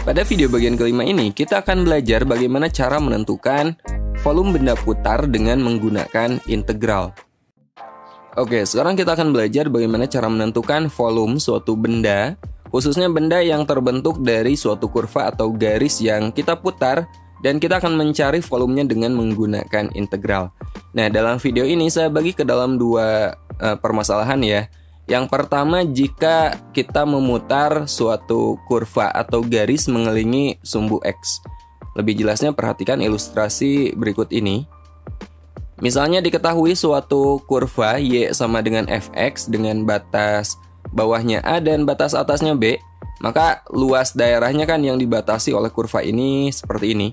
Pada video bagian kelima ini, kita akan belajar bagaimana cara menentukan volume benda putar dengan menggunakan integral. Oke, sekarang kita akan belajar bagaimana cara menentukan volume suatu benda, khususnya benda yang terbentuk dari suatu kurva atau garis yang kita putar, dan kita akan mencari volumenya dengan menggunakan integral. Nah, dalam video ini saya bagi ke dalam dua permasalahan ya. Yang pertama, jika kita memutar suatu kurva atau garis mengelilingi sumbu X. Lebih jelasnya perhatikan ilustrasi berikut ini. Misalnya diketahui suatu kurva Y sama dengan Fx dengan batas bawahnya A dan batas atasnya B, maka luas daerahnya kan yang dibatasi oleh kurva ini seperti ini.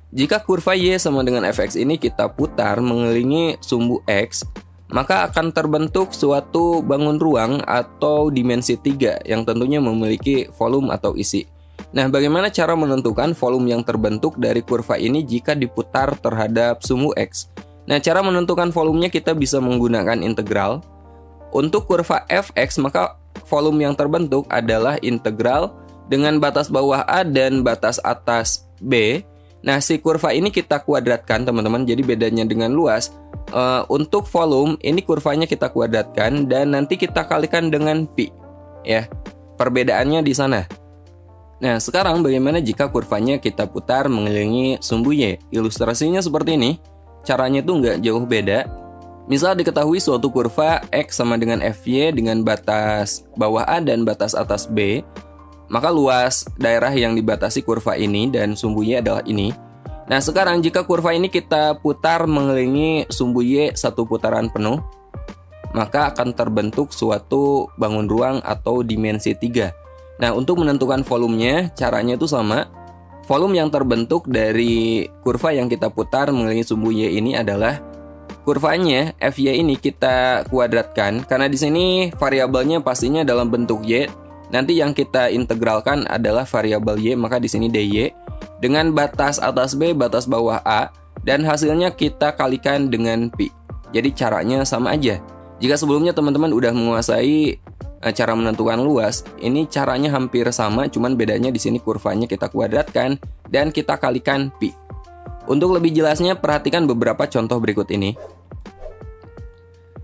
Jika kurva Y sama dengan Fx ini kita putar mengelilingi sumbu X, maka akan terbentuk suatu bangun ruang atau dimensi 3 yang tentunya memiliki volume atau isi. Nah, bagaimana cara menentukan volume yang terbentuk dari kurva ini jika diputar terhadap sumbu X? Nah, cara menentukan volumenya kita bisa menggunakan integral. Untuk kurva Fx, maka volume yang terbentuk adalah integral dengan batas bawah A dan batas atas B. Nah, si kurva ini kita kuadratkan, teman-teman. Jadi bedanya dengan luas. Untuk volume ini kurvanya kita kuadratkan dan nanti kita kalikan dengan pi, ya. Perbedaannya di sana. Nah, sekarang bagaimana jika kurvanya kita putar mengelilingi sumbu Y? Ilustrasinya seperti ini. Caranya itu nggak jauh beda. Misal diketahui suatu kurva X sama dengan Fy dengan batas bawah A dan batas atas B, maka luas daerah yang dibatasi kurva ini dan sumbu Y adalah ini. Nah, sekarang jika kurva ini kita putar mengelilingi sumbu Y satu putaran penuh, maka akan terbentuk suatu bangun ruang atau dimensi 3. Nah, untuk menentukan volumenya, caranya itu sama. Volume yang terbentuk dari kurva yang kita putar mengelilingi sumbu Y ini adalah kurvanya Fy ini kita kuadratkan, karena di sini variabelnya pastinya dalam bentuk Y. Nanti yang kita integralkan adalah variabel Y, maka di sini dy dengan batas atas B, batas bawah A, dan hasilnya kita kalikan dengan pi. Jadi caranya sama aja. Jika sebelumnya teman-teman udah menguasai cara menentukan luas, ini caranya hampir sama, cuman bedanya di sini kurvanya kita kuadratkan dan kita kalikan pi. Untuk lebih jelasnya perhatikan beberapa contoh berikut ini.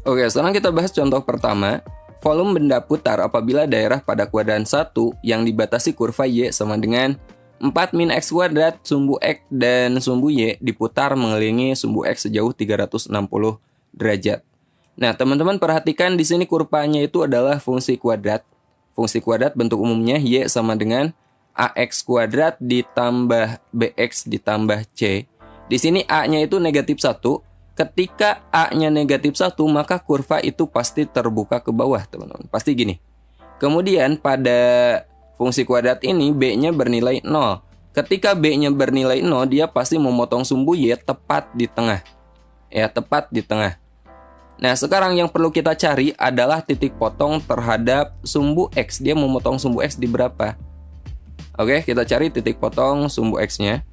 Oke, sekarang kita bahas contoh pertama. Volume benda putar apabila daerah pada kuadran 1 yang dibatasi kurva Y sama dengan 4 min X kuadrat, sumbu X dan sumbu Y diputar mengelilingi sumbu X sejauh 360 derajat. Nah, teman-teman perhatikan di sini kurvanya itu adalah fungsi kuadrat. Fungsi kuadrat bentuk umumnya Y sama dengan AX kuadrat ditambah BX ditambah C. Di sini A-nya itu negatif 1. Ketika A-nya negatif 1, maka kurva itu pasti terbuka ke bawah, teman-teman. Pasti gini. Kemudian pada fungsi kuadrat ini B-nya bernilai 0. Ketika B-nya bernilai 0, dia pasti memotong sumbu Y tepat di tengah. Ya, tepat di tengah. Nah, sekarang yang perlu kita cari adalah titik potong terhadap sumbu X. Dia memotong sumbu X di berapa? Oke, kita cari titik potong sumbu X-nya.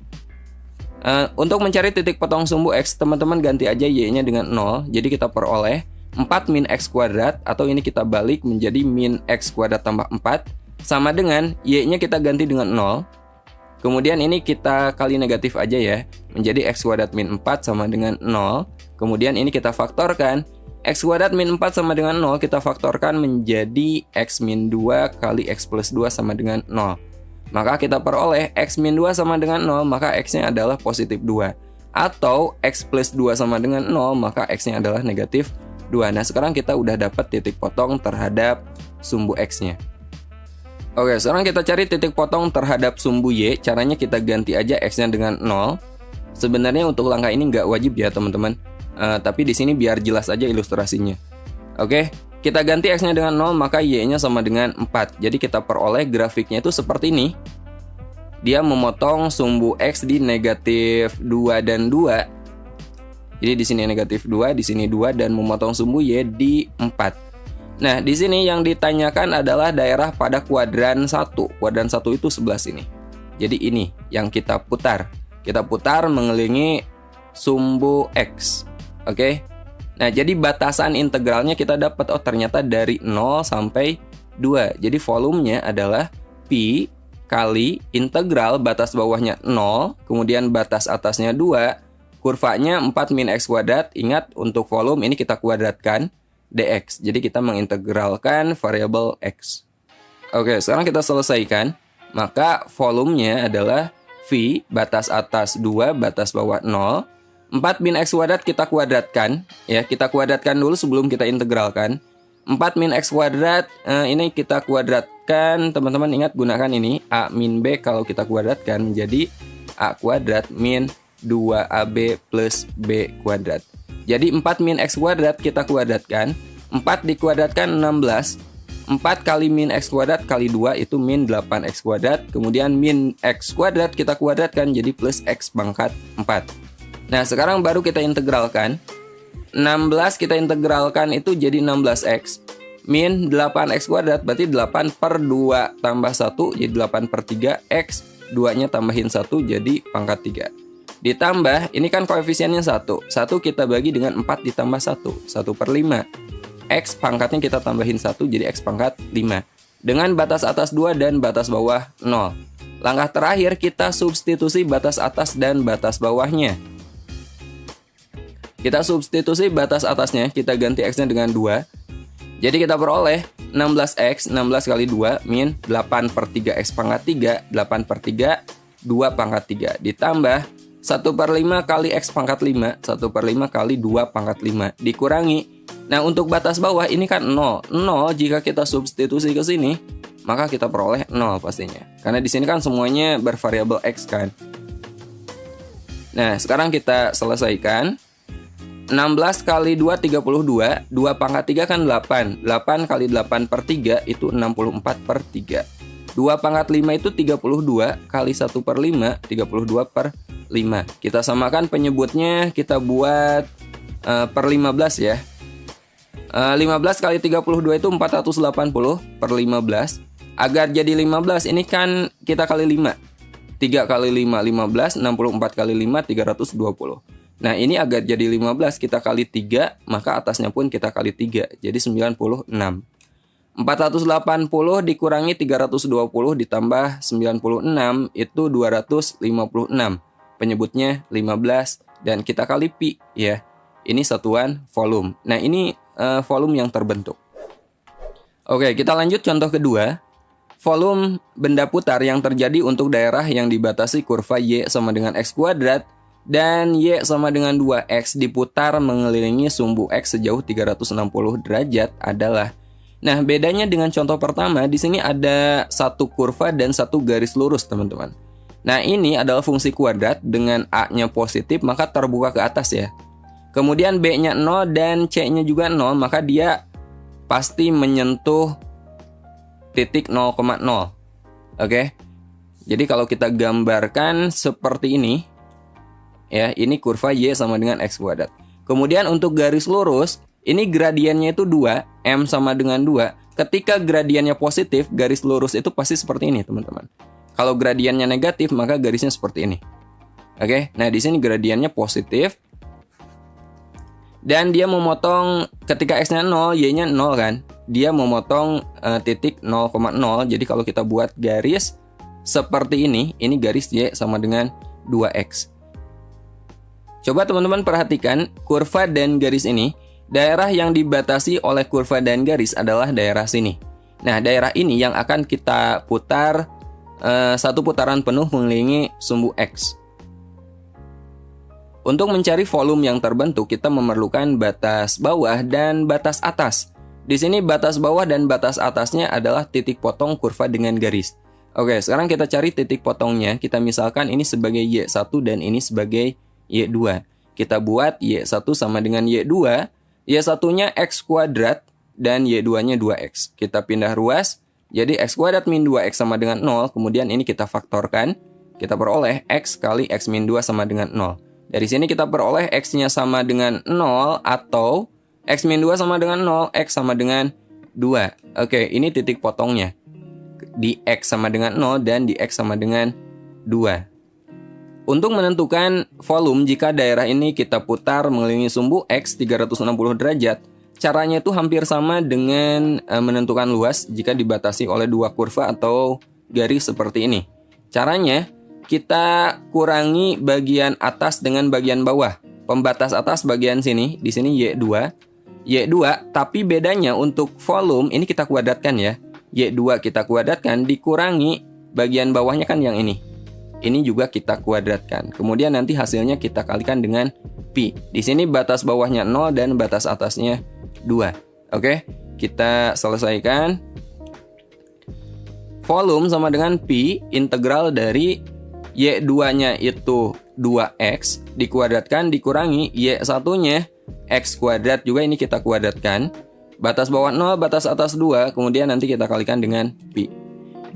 Untuk mencari titik potong sumbu X, teman-teman ganti aja Y-nya dengan 0. Jadi kita peroleh 4 min X kuadrat, atau ini kita balik menjadi min X kuadrat tambah 4, sama dengan Y-nya kita ganti dengan 0. Kemudian ini kita kali negatif aja ya, menjadi X kuadrat min 4 sama dengan 0. Kemudian ini kita faktorkan. X kuadrat min 4 sama dengan 0 kita faktorkan menjadi X min 2 kali X plus 2 sama dengan 0. Maka kita peroleh X min 2 sama dengan 0, maka X-nya adalah positif 2. Atau X plus 2 sama dengan 0, maka X-nya adalah negatif 2. Nah, sekarang kita udah dapat titik potong terhadap sumbu X-nya. Oke, sekarang kita cari titik potong terhadap sumbu Y. Caranya kita ganti aja X-nya dengan 0. Sebenarnya untuk langkah ini nggak wajib ya, teman-teman. Tapi di sini biar jelas aja ilustrasinya. Oke, kita ganti X-nya dengan 0, maka Y-nya sama dengan 4. Jadi kita peroleh grafiknya itu seperti ini. Dia memotong sumbu X di negatif 2 dan 2. Jadi di sini negatif 2, di sini 2, dan memotong sumbu Y di 4. Nah, di sini yang ditanyakan adalah daerah pada kuadran 1. Kuadran 1 itu sebelah sini. Jadi ini yang kita putar. Kita putar mengelilingi sumbu X. Oke. Nah, jadi batasan integralnya kita dapat, oh ternyata dari 0 sampai 2. Jadi volumenya adalah pi kali integral batas bawahnya 0, kemudian batas atasnya 2, kurvanya 4 min X kuadrat. Ingat, untuk volume ini kita kuadratkan dx. Jadi kita mengintegralkan variabel X. Oke, sekarang kita selesaikan. Maka volumenya adalah V, batas atas 2, batas bawah 0. 4 min X kuadrat kita kuadratkan. Ya, kita kuadratkan dulu sebelum kita integralkan. 4 min X kuadrat, ini kita kuadratkan. Teman-teman ingat, gunakan ini. A min B kalau kita kuadratkan menjadi A kuadrat min 2AB plus B kuadrat. Jadi 4 min X kuadrat kita kuadratkan. 4 dikuadratkan 16. 4 kali min X kuadrat kali 2 itu min 8X kuadrat. Kemudian min X kuadrat kita kuadratkan jadi plus X pangkat 4. Nah, sekarang baru kita integralkan. 16 kita integralkan itu jadi 16X. Min 8X kuadrat berarti 8 per 2 tambah 1 jadi 8 per 3. X 2-nya tambahin 1 jadi pangkat 3. Ditambah, ini kan koefisiennya 1. 1 kita bagi dengan 4 ditambah 1. 1 per 5. X pangkatnya kita tambahin 1 jadi X pangkat 5. Dengan batas atas 2 dan batas bawah 0. Langkah terakhir kita substitusi batas atas dan batas bawahnya. Kita substitusi batas atasnya, kita ganti X-nya dengan 2. Jadi kita peroleh 16X, 16 kali 2 min 8 per 3X pangkat 3. 8 per 3, 2 pangkat 3. Ditambah 1 per 5 kali X pangkat 5. 1 per 5 kali 2 pangkat 5. Dikurangi. Nah, untuk batas bawah ini kan 0. 0 jika kita substitusi ke sini, maka kita peroleh 0 pastinya. Karena di sini kan semuanya bervariabel X kan. Nah, sekarang kita selesaikan. 16 kali 2, 32. 2 pangkat 3 kan 8. 8 kali 8 per 3 itu 64 per 3. 2 pangkat 5 itu 32. Kali 1 per 5, 32 per 5. Kita samakan penyebutnya, kita buat per 15 ya. 15 kali 32 itu 480 per 15. Agar jadi 15, ini kan kita kali 5. 3 kali 5, 15. 64 kali 5, 320. Nah, ini agar jadi 15, kita kali 3, maka atasnya pun kita kali 3. Jadi 96. 480 dikurangi 320 ditambah 96 itu 256. Penyebutnya 15 dan kita kali pi ya. Ini satuan volume. Nah, ini volume yang terbentuk. Oke, kita lanjut contoh kedua. Volume benda putar yang terjadi untuk daerah yang dibatasi kurva Y sama dengan X kuadrat dan Y sama dengan 2X diputar mengelilingi sumbu X sejauh 360 derajat adalah. Nah, bedanya dengan contoh pertama, di sini ada satu kurva dan satu garis lurus, teman-teman. Nah, ini adalah fungsi kuadrat dengan A-nya positif, maka terbuka ke atas ya. Kemudian B-nya 0 dan C-nya juga 0, maka dia pasti menyentuh titik 0,0. Oke. Jadi kalau kita gambarkan seperti ini, ya, ini kurva Y sama dengan X kuadrat. Kemudian untuk garis lurus, ini gradiennya itu 2, M sama dengan 2. Ketika gradiennya positif, garis lurus itu pasti seperti ini, teman-teman. Kalau gradiennya negatif, maka garisnya seperti ini. Oke, nah di sini gradiennya positif. Dan dia memotong ketika X-nya 0, Y-nya 0 kan. Dia memotong titik 0,0. Jadi kalau kita buat garis seperti ini garis Y sama dengan 2X. Coba teman-teman perhatikan kurva dan garis ini. Daerah yang dibatasi oleh kurva dan garis adalah daerah sini. Nah, daerah ini yang akan kita putar satu putaran penuh mengelilingi sumbu X. Untuk mencari volume yang terbentuk, kita memerlukan batas bawah dan batas atas. Di sini batas bawah dan batas atasnya adalah titik potong kurva dengan garis. Oke, sekarang kita cari titik potongnya. Kita misalkan ini sebagai Y1 dan ini sebagai Y2. Kita buat Y1 sama dengan Y2. Y1-nya X kuadrat dan Y2-nya 2X. Kita pindah ruas. Jadi X kuadrat min 2X sama dengan 0. Kemudian ini kita faktorkan. Kita peroleh X kali X min 2 sama dengan 0. Dari sini kita peroleh X-nya sama dengan 0 atau X min 2 sama dengan 0, X sama dengan 2. Oke, ini titik potongnya. Di X sama dengan 0 dan di X sama dengan 2. Untuk menentukan volume jika daerah ini kita putar mengelilingi sumbu X 360 derajat, caranya itu hampir sama dengan menentukan luas jika dibatasi oleh dua kurva atau garis seperti ini. Caranya, kita kurangi bagian atas dengan bagian bawah. Pembatas atas bagian sini, di sini Y2. Y2, tapi bedanya untuk volume, ini kita kuadratkan ya. Y2 kita kuadratkan, dikurangi bagian bawahnya kan yang ini. Ini juga kita kuadratkan. Kemudian nanti hasilnya kita kalikan dengan Pi. Di sini batas bawahnya 0 dan batas atasnya 2. Oke, kita selesaikan. Volume sama dengan Pi, integral dari Y2-nya itu 2X dikuadratkan dikurangi Y1-nya X kuadrat juga ini kita kuadratkan. Batas bawah 0, batas atas 2, kemudian nanti kita kalikan dengan Pi.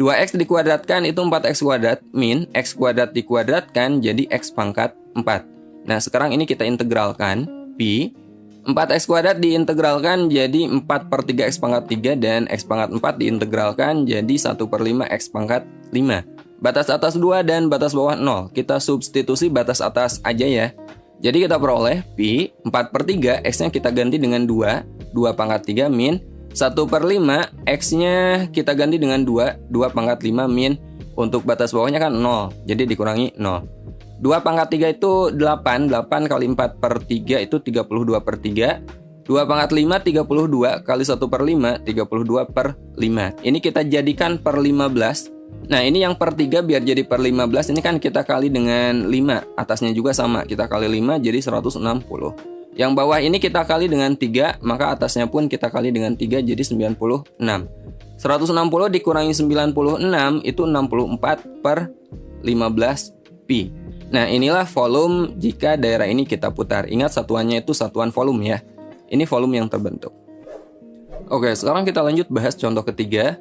2X dikuadratkan itu 4X kuadrat min X kuadrat dikuadratkan jadi X pangkat 4. Nah sekarang ini kita integralkan Pi. 4X kuadrat diintegralkan jadi 4/3X pangkat 3 dan X pangkat 4 diintegralkan jadi 1/5 X pangkat 5. Batas atas 2 dan batas bawah 0. Kita substitusi batas atas aja ya. Jadi kita peroleh Pi 4/3 X-nya kita ganti dengan 2. 2 pangkat 3 min 1/5 X-nya kita ganti dengan 2. 2 pangkat 5 min. Untuk batas bawahnya kan 0. Jadi dikurangi 0. 2 pangkat 3 itu 8. 8 kali 4/3 itu 32/3. 2 pangkat 5 32 kali 1/5 32/5. Ini kita jadikan per 15. Nah ini yang per 3 biar jadi per 15 ini kan kita kali dengan 5. Atasnya juga sama, kita kali 5 jadi 160. Yang bawah ini kita kali dengan 3, maka atasnya pun kita kali dengan 3 jadi 96. 160 dikurangi 96 itu 64/15 Pi. Nah inilah volume jika daerah ini kita putar. Ingat satuannya itu satuan volume ya. Ini volume yang terbentuk. Oke, sekarang kita lanjut bahas contoh ketiga.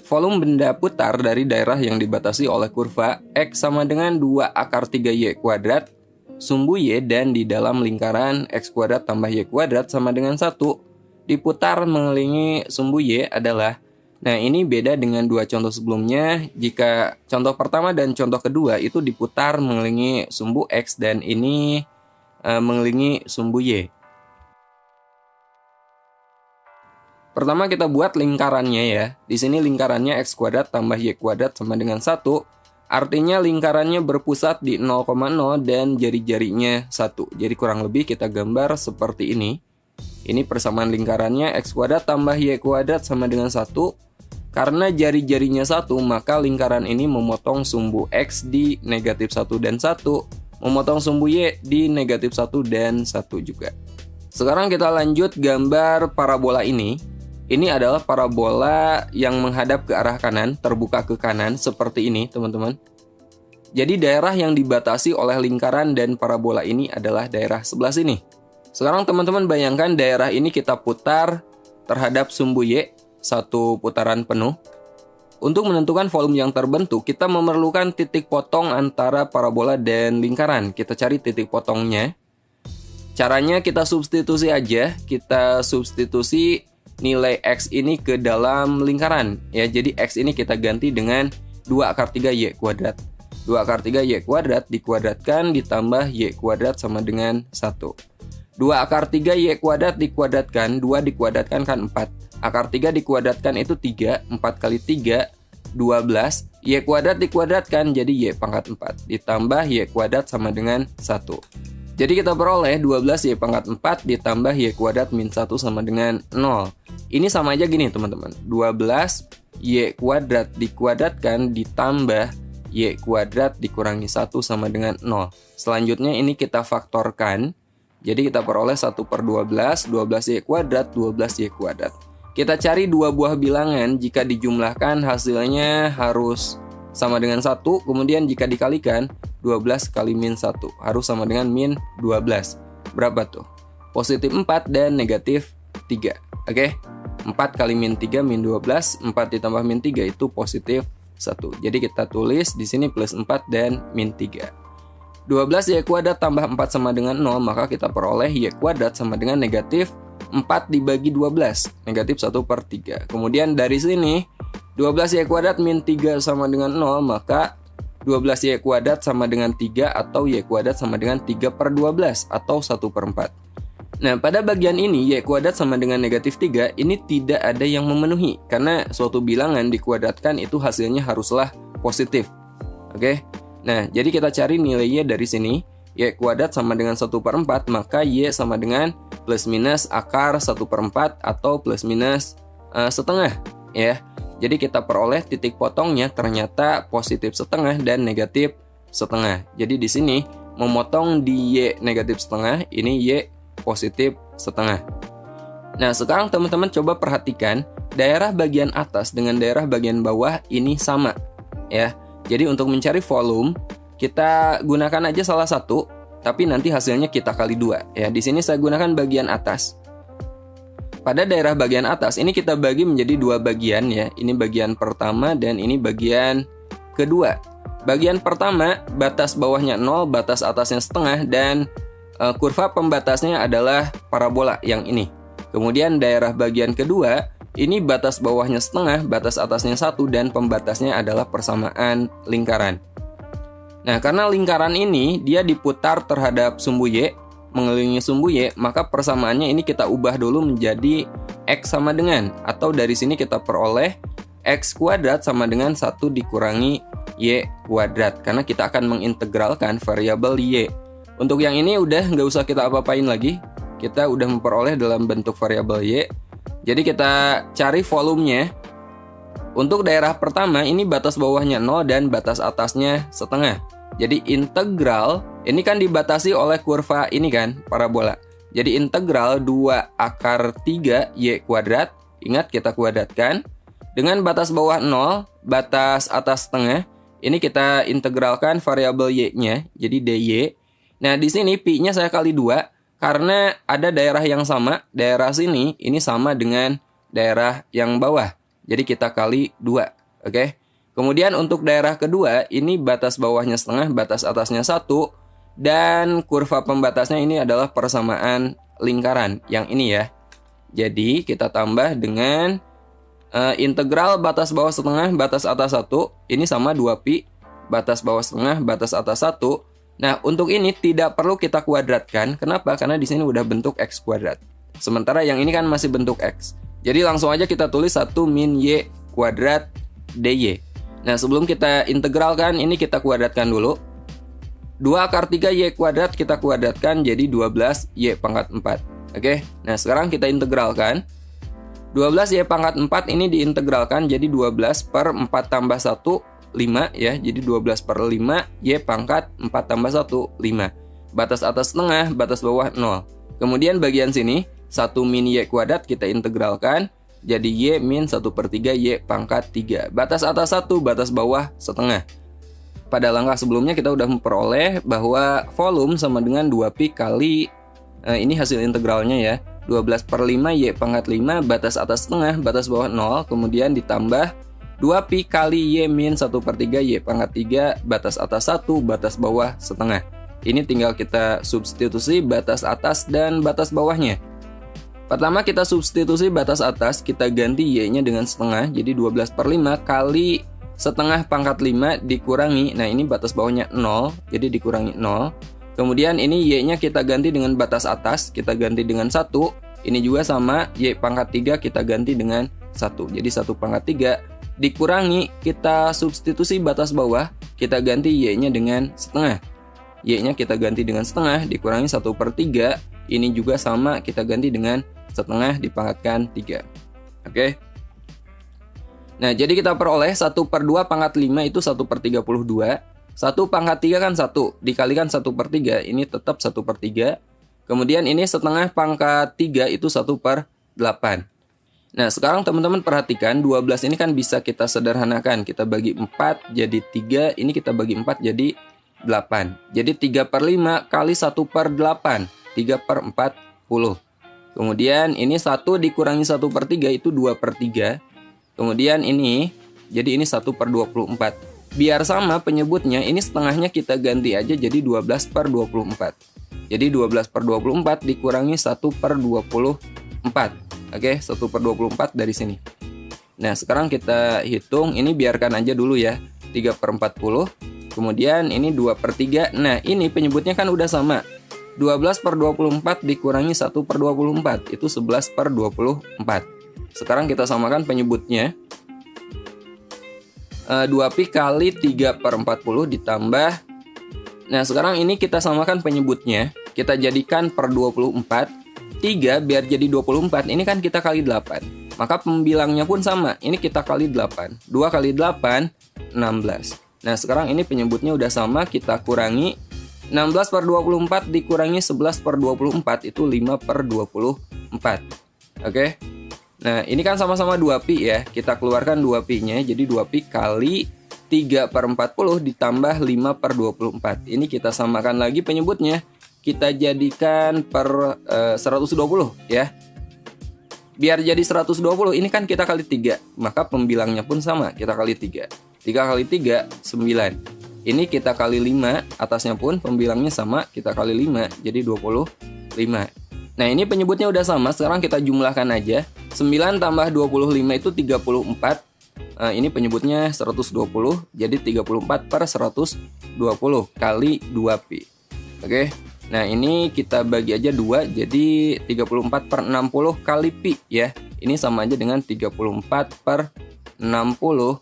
Volume benda putar dari daerah yang dibatasi oleh kurva X sama dengan 2/3Y kuadrat, sumbu Y dan di dalam lingkaran X kuadrat tambah Y kuadrat sama dengan 1, diputar mengelilingi sumbu Y adalah. Nah ini beda dengan dua contoh sebelumnya. Jika contoh pertama dan contoh kedua itu diputar mengelilingi sumbu X dan ini mengelilingi sumbu Y. Pertama kita buat lingkarannya ya. Di sini lingkarannya X kuadrat tambah Y kuadrat sama dengan 1. Artinya lingkarannya berpusat di 0,0 dan jari-jarinya 1. Jadi kurang lebih kita gambar seperti ini. Ini persamaan lingkarannya X kuadrat tambah Y kuadrat sama dengan 1. Karena jari-jarinya 1, maka lingkaran ini memotong sumbu X di negatif 1 dan 1. Memotong sumbu Y di negatif 1 dan 1 juga. Sekarang kita lanjut gambar parabola ini. Ini adalah parabola yang menghadap ke arah kanan, terbuka ke kanan seperti ini, teman-teman. Jadi daerah yang dibatasi oleh lingkaran dan parabola ini adalah daerah sebelah sini. Sekarang teman-teman bayangkan daerah ini kita putar terhadap sumbu Y, satu putaran penuh. Untuk menentukan volume yang terbentuk, kita memerlukan titik potong antara parabola dan lingkaran. Kita cari titik potongnya. Caranya kita substitusi aja, kita substitusi nilai X ini ke dalam lingkaran ya. Jadi X ini kita ganti dengan 2/3Y kuadrat. 2/3Y kuadrat dikuadratkan ditambah Y kuadrat sama dengan 1. 2/3Y kuadrat dikuadratkan, 2 dikuadratkan kan 4. Akar 3 dikuadratkan itu 3, 4 kali 3 12. Y kuadrat dikuadratkan jadi Y pangkat 4 ditambah Y kuadrat sama dengan 1. Jadi kita peroleh 12Y pangkat 4 ditambah Y kuadrat min 1 sama dengan 0. Ini sama aja gini teman-teman. 12Y kuadrat dikuadratkan ditambah Y kuadrat dikurangi 1 sama dengan 0. Selanjutnya ini kita faktorkan. Jadi kita peroleh 1/12, 12Y kuadrat, 12Y kuadrat. Kita cari dua buah bilangan. Jika dijumlahkan hasilnya harus sama dengan 1. Kemudian jika dikalikan 12 kali min 1 harus sama dengan min 12. Berapa tuh? Positif 4 dan negatif 3. Oke? 4 kali min 3 min 12. 4 ditambah min 3 itu positif 1. Jadi kita tulis di sini plus 4 dan min 3. 12Y kuadrat tambah 4 sama dengan 0. Maka kita peroleh Y kuadrat sama dengan negatif 4 dibagi 12. Negatif 1/3. Kemudian dari sini 12Y kuadrat min 3 sama dengan 0. Maka 12Y kuadrat sama dengan 3 atau Y kuadrat sama dengan 3/12 atau 1/4. Nah, pada bagian ini y kuadrat sama dengan negatif 3 ini tidak ada yang memenuhi. Karena suatu bilangan dikuadratkan itu hasilnya haruslah positif. Oke. Nah, jadi kita cari nilai y dari sini. Y kuadrat sama dengan 1/4, maka y sama dengan plus minus akar 1/4 atau plus minus setengah. Ya. Jadi kita peroleh titik potongnya ternyata positif setengah dan negatif setengah. Jadi di sini memotong di y negatif setengah, ini y positif setengah. Nah, sekarang teman-teman coba perhatikan daerah bagian atas dengan daerah bagian bawah ini sama, ya. Jadi untuk mencari volume kita gunakan aja salah satu, tapi nanti hasilnya kita kali 2, ya. Di sini saya gunakan bagian atas. Pada daerah bagian atas ini kita bagi menjadi 2 bagian, ya. Ini bagian pertama dan ini bagian kedua. Bagian pertama batas bawahnya 0, batas atasnya setengah, dan kurva pembatasnya adalah parabola yang ini. Kemudian daerah bagian kedua, ini batas bawahnya setengah, batas atasnya 1, dan pembatasnya adalah persamaan lingkaran. Nah, karena lingkaran ini dia diputar terhadap sumbu Y, mengelilingi sumbu Y, maka persamaannya ini kita ubah dulu menjadi X sama dengan, atau dari sini kita peroleh X kuadrat sama dengan 1 dikurangi Y kuadrat, karena kita akan mengintegralkan variabel Y. Untuk yang ini udah nggak usah kita apa-apain lagi. Kita udah memperoleh dalam bentuk variabel Y. Jadi kita cari volumenya. Untuk daerah pertama ini batas bawahnya 0 dan batas atasnya setengah. Jadi integral ini kan dibatasi oleh kurva ini kan, parabola. Jadi integral 2 akar 3 Y kuadrat. Ingat kita kuadratkan. Dengan batas bawah 0, batas atas setengah. Ini kita integralkan variabel Y-nya. Jadi dy. Nah, di sini pi-nya saya kali 2 karena ada daerah yang sama, daerah sini ini sama dengan daerah yang bawah. Jadi kita kali 2, oke? Kemudian untuk daerah kedua, ini batas bawahnya setengah, batas atasnya 1, dan kurva pembatasnya ini adalah persamaan lingkaran yang ini ya. Jadi kita tambah dengan integral batas bawah setengah, batas atas 1, ini sama 2pi, batas bawah setengah, batas atas 1. Nah, untuk ini tidak perlu kita kuadratkan. Kenapa? Karena di sini udah bentuk X kuadrat. Sementara yang ini kan masih bentuk X. Jadi langsung aja kita tulis 1 min Y kuadrat dy. Nah, sebelum kita integralkan, ini kita kuadratkan dulu. 2 akar 3 Y kuadrat kita kuadratkan jadi 12 Y pangkat 4. Oke, nah sekarang kita integralkan. 12 Y pangkat 4 ini diintegralkan jadi 12 per 4 tambah 1, 5 ya, jadi 12 per 5 Y pangkat 4 tambah 1, 5. Batas atas setengah, batas bawah 0. Kemudian bagian sini 1 min Y kuadrat kita integralkan jadi Y min 1/3 Y pangkat 3. Batas atas 1, batas bawah setengah. Pada langkah sebelumnya kita udah memperoleh bahwa volume sama dengan 2pi kali ini hasil integralnya ya, 12 per 5 Y pangkat 5, batas atas setengah, batas bawah 0, kemudian ditambah 2pi kali Y min 1/3 Y pangkat 3, batas atas 1, batas bawah setengah. Ini tinggal kita substitusi batas atas dan batas bawahnya. Pertama kita substitusi batas atas, kita ganti Y-nya dengan setengah, jadi 12 per 5 kali setengah pangkat 5 dikurangi, nah ini batas bawahnya 0, jadi dikurangi 0. Kemudian ini Y-nya kita ganti dengan batas atas, kita ganti dengan 1. Ini juga sama, Y pangkat 3 kita ganti dengan 1, jadi 1 pangkat 3. Dikurangi, kita substitusi batas bawah, kita ganti Y-nya dengan setengah. Y-nya kita ganti dengan setengah, dikurangi 1/3. Ini juga sama, kita ganti dengan setengah dipangkatkan 3. Oke. Nah, jadi kita peroleh 1/2 pangkat 5 itu 1/32. 1 pangkat 3 kan 1, dikalikan 1/3, ini tetap 1/3. Kemudian ini setengah pangkat 3 itu 1/8. Nah, sekarang teman-teman perhatikan 12 ini kan bisa kita sederhanakan. Kita bagi 4 jadi 3, ini kita bagi 4 jadi 8. Jadi 3/5 kali 1/8, 3/40. Kemudian ini 1 dikurangi 1/3 itu 2/3. Kemudian ini, jadi ini 1/24. Biar sama penyebutnya, ini setengahnya kita ganti aja jadi 12/24. Jadi 12/24 dikurangi 1/24. Oke, 1/24 dari sini. Nah, sekarang kita hitung, ini biarkan aja dulu ya, 3/40. Kemudian ini 2/3. Nah, ini penyebutnya kan udah sama. 12/24 dikurangi 1/24, itu 11/24. Sekarang kita samakan penyebutnya. 2pi kali 3/40 ditambah. Nah, sekarang ini kita samakan penyebutnya. Kita jadikan per 24. 3 biar jadi 24, ini kan kita kali 8. Maka pembilangnya pun sama. Ini kita kali 8. 2 kali 8, 16. Nah, sekarang ini penyebutnya udah sama. Kita kurangi. 16/24 dikurangi 11/24, itu 5/24. Oke. Nah, ini kan sama-sama 2pi ya. Kita keluarkan 2pi-nya. Jadi 2pi kali 3/40 ditambah 5/24. Ini kita samakan lagi penyebutnya. Kita jadikan per 120 ya. Biar jadi 120, ini kan kita kali 3. Maka pembilangnya pun sama. Kita kali 3. 3 kali 3, 9. Ini kita kali 5. Atasnya pun pembilangnya sama. Kita kali 5. Jadi 25. Nah, ini penyebutnya udah sama. Sekarang kita jumlahkan aja. 9 tambah 25 itu 34. Ini penyebutnya 120. Jadi 34/120 kali 2pi. Oke. Nah, ini kita bagi aja 2. Jadi 34/60 kali pi ya. Ini sama aja dengan 34/60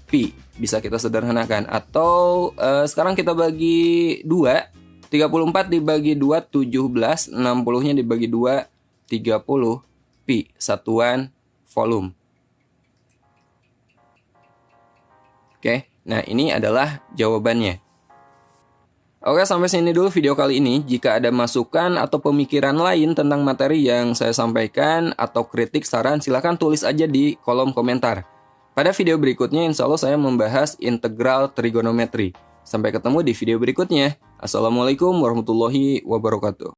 pi. Bisa kita sederhanakan. Atau sekarang kita bagi 2. 34 dibagi 2, 17. 60-nya dibagi 2, 30 pi. Satuan volume. Oke, nah ini adalah jawabannya. Oke, sampai sini dulu video kali ini. Jika ada masukan atau pemikiran lain tentang materi yang saya sampaikan atau kritik saran, silahkan tulis aja di kolom komentar. Pada video berikutnya, insya Allah saya membahas integral trigonometri. Sampai ketemu di video berikutnya. Assalamualaikum warahmatullahi wabarakatuh.